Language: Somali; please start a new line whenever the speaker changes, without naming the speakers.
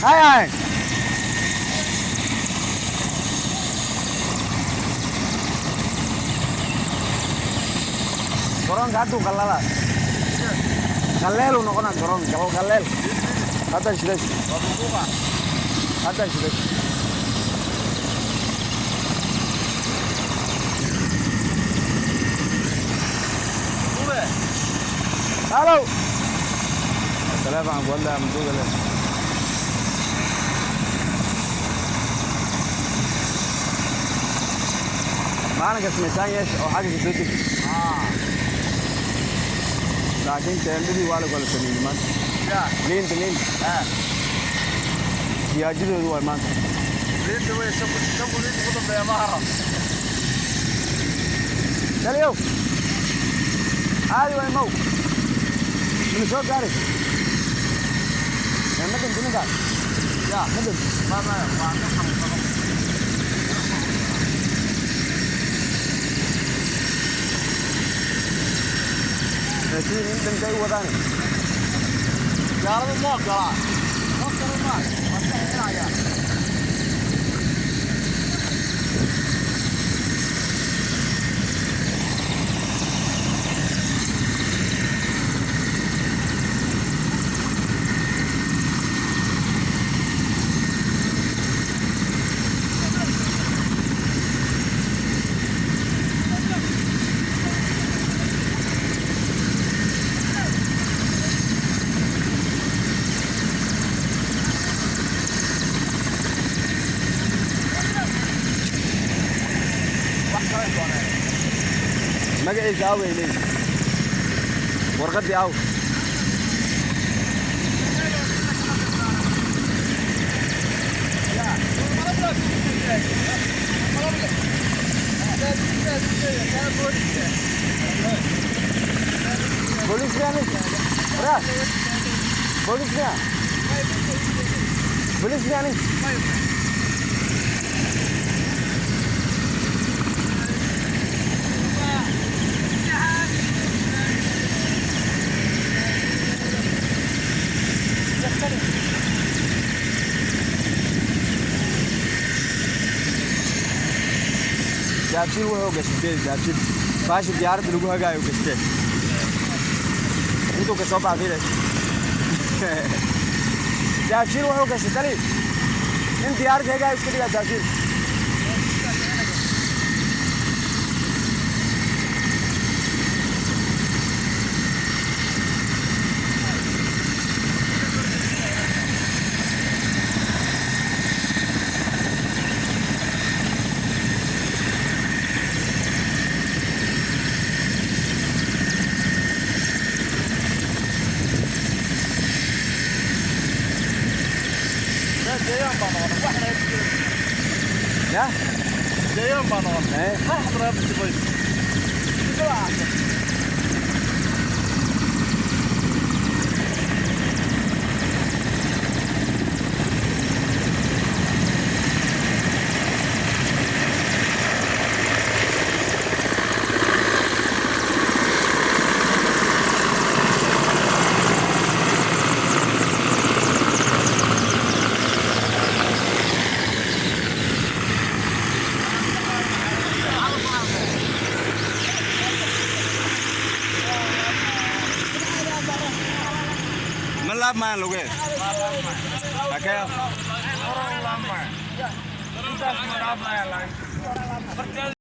Ai ai. Gorong gadu kalala. Kalelu nokona gorong kalau kalel. Kata sudah. Kata sudah. Halo. Telepon wala mduga. معنا قسم ثاني او حاجه في البيت لكن تعملي ولا ولا سنين ما لين يا جدو هو ما لين تو شوف لين خذ يا مهره اليوم ايوه مو من شو قاري يا مدن كنا قال يا مدن ما Jadi ini tengkai uatan. Jalan mau kalah. Mau kalah mas. Masih ada ya. magaciisa awey leey warqadii aw polis yani bra polis yani jaabsiin wuxuu gashtay jaabsiin baashi diyaaradda lagu hagaayo gashtay intuu ka soo baxday jaabsiin wuxuu gashtay tani in diyaaradda hagaayo iska dhigaa jaabsiin يا جايين بانون ما حضر بتبوي Melap man loge. Pakai. Orang lama. Kita melap man.